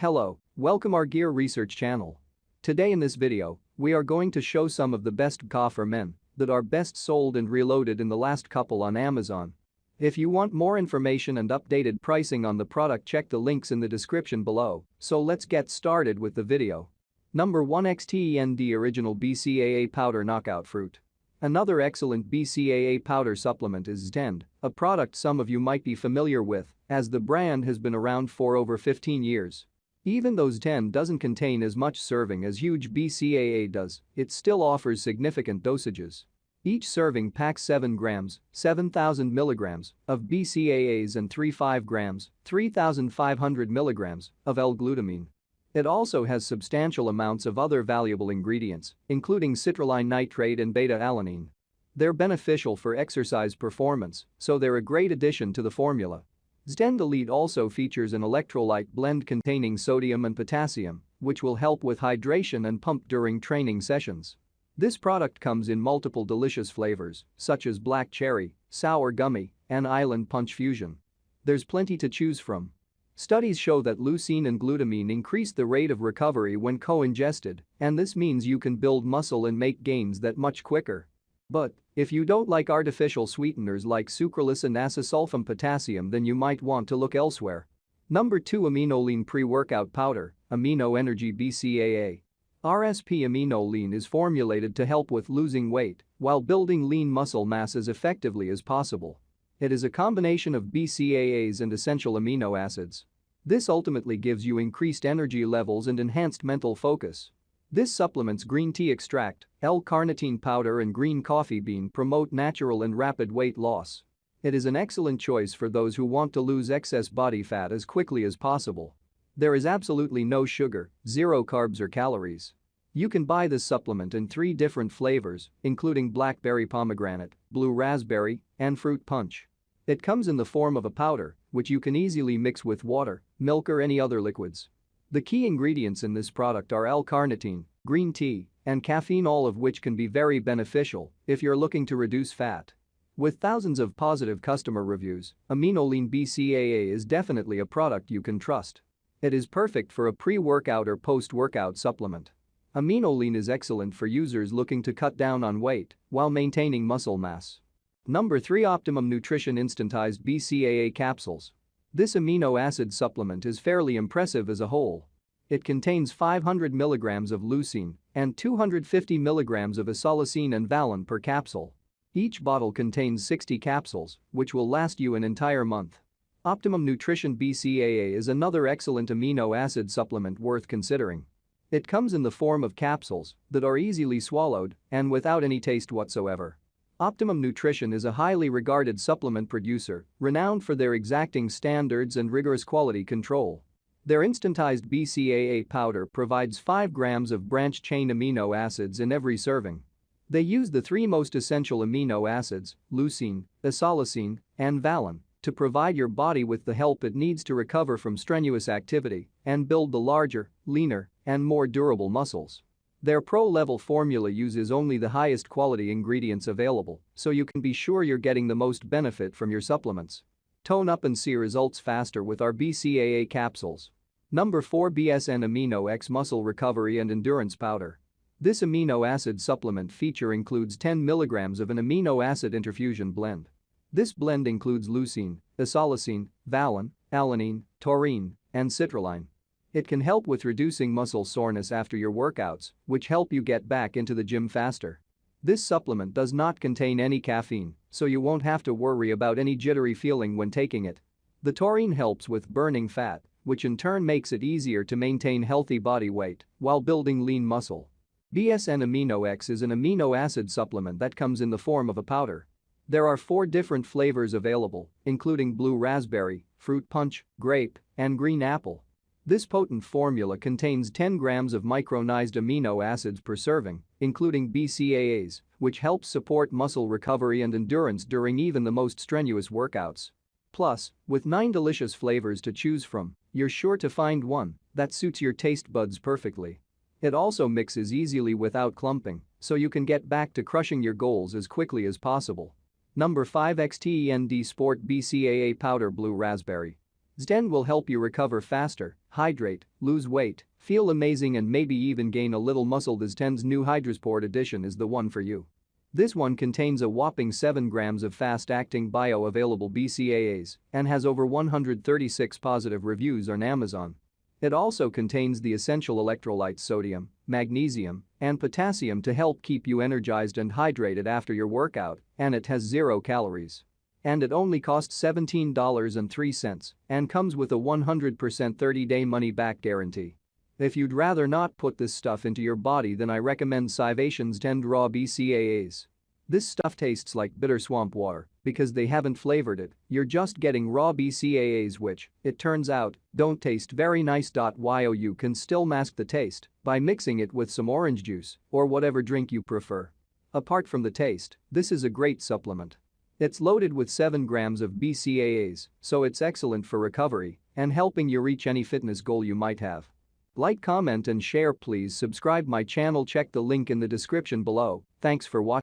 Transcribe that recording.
Hello, welcome our gear research channel. Today in this video, we are going to show some of the best BCAA for men that are best sold and reloaded in the last couple on Amazon. If you want more information and updated pricing on the product, check the links in the description below. So let's get started with the video. Number 1, XTEND Original BCAA Powder Knockout Fruit. Another excellent BCAA powder supplement is XTEND, a product some of you might be familiar with, as the brand has been around for over 15 years. Even though XTEND doesn't contain as much serving as huge BCAA does, it still offers significant dosages. Each serving packs 7 grams, 7,000 milligrams, of BCAAs and 3.5 grams, 3,500 milligrams, of L-glutamine. It also has substantial amounts of other valuable ingredients, including citrulline nitrate and beta-alanine. They're beneficial for exercise performance, so they're a great addition to the formula. XTEND Elite also features an electrolyte blend containing sodium and potassium, which will help with hydration and pump during training sessions. This product comes in multiple delicious flavors, such as black cherry, sour gummy, and island punch fusion. There's plenty to choose from. Studies show that leucine and glutamine increase the rate of recovery when co-ingested, and this means you can build muscle and make gains that much quicker. But if you don't like artificial sweeteners like sucralose and acesulfame potassium, then you might want to look elsewhere. Number 2, AminoLean Pre-Workout Powder, Amino Energy BCAA. RSP AminoLean is formulated to help with losing weight while building lean muscle mass as effectively as possible. It is a combination of BCAAs and essential amino acids. This ultimately gives you increased energy levels and enhanced mental focus. This supplement's green tea extract, L-carnitine powder and green coffee bean promote natural and rapid weight loss. It is an excellent choice for those who want to lose excess body fat as quickly as possible. There is absolutely no sugar, zero carbs or calories. You can buy this supplement in 3 different flavors, including blackberry pomegranate, blue raspberry, and fruit punch. It comes in the form of a powder, which you can easily mix with water, milk or any other liquids. The key ingredients in this product are L-carnitine, green tea, and caffeine, all of which can be very beneficial if you're looking to reduce fat. With thousands of positive customer reviews, AminoLean BCAA is definitely a product you can trust. It is perfect for a pre-workout or post-workout supplement. AminoLean is excellent for users looking to cut down on weight while maintaining muscle mass. Number 3, Optimum Nutrition Instantized BCAA Capsules. This amino acid supplement is fairly impressive as a whole. It contains 500 milligrams of leucine and 250 milligrams of isoleucine and valine per capsule. Each bottle contains 60 capsules, which will last you an entire month. Optimum Nutrition BCAA is another excellent amino acid supplement worth considering. It comes in the form of capsules that are easily swallowed and without any taste whatsoever. Optimum Nutrition is a highly regarded supplement producer, renowned for their exacting standards and rigorous quality control. Their Instantized BCAA powder provides 5 grams of branched-chain amino acids in every serving. They use the 3 most essential amino acids, leucine, isoleucine, and valine, to provide your body with the help it needs to recover from strenuous activity and build the larger, leaner, and more durable muscles. Their pro-level formula uses only the highest quality ingredients available, so you can be sure you're getting the most benefit from your supplements. Tone up and see results faster with our BCAA capsules. Number 4, BSN Amino X Muscle Recovery and Endurance Powder. This amino acid supplement feature includes 10 milligrams of an amino acid interfusion blend. This blend includes leucine, isoleucine, valine, alanine, taurine, and citrulline. It can help with reducing muscle soreness after your workouts, which help you get back into the gym faster. This supplement does not contain any caffeine, so you won't have to worry about any jittery feeling when taking it. The taurine helps with burning fat, which in turn makes it easier to maintain healthy body weight while building lean muscle. BSN Amino X is an amino acid supplement that comes in the form of a powder. There are 4 different flavors available, including blue raspberry, fruit punch, grape, and green apple. This potent formula contains 10 grams of micronized amino acids per serving, including BCAAs, which helps support muscle recovery and endurance during even the most strenuous workouts. Plus, with 9 delicious flavors to choose from, you're sure to find one that suits your taste buds perfectly. It also mixes easily without clumping, so you can get back to crushing your goals as quickly as possible. Number 5, XTEND Sport BCAA Powder Blue Raspberry. XTEND will help you recover faster, hydrate, lose weight, feel amazing and maybe even gain a little muscle. The XTEND's new Hydrosport edition is the one for you. This one contains a whopping 7 grams of fast-acting bioavailable BCAAs and has over 136 positive reviews on Amazon. It also contains the essential electrolytes sodium, magnesium, and potassium to help keep you energized and hydrated after your workout, and it has 0 calories. And it only costs $17.03 and comes with a 100% 30-day money-back guarantee. If you'd rather not put this stuff into your body, then I recommend Cyvation's XTEND Raw BCAAs. This stuff tastes like bitter swamp water because they haven't flavored it, you're just getting raw BCAAs which, it turns out, don't taste very nice. While you can still mask the taste by mixing it with some orange juice or whatever drink you prefer. Apart from the taste, this is a great supplement. It's loaded with 7 grams of BCAAs, so it's excellent for recovery and helping you reach any fitness goal you might have. Like, comment and share. Please subscribe my channel. Check the link in the description below. Thanks for watching.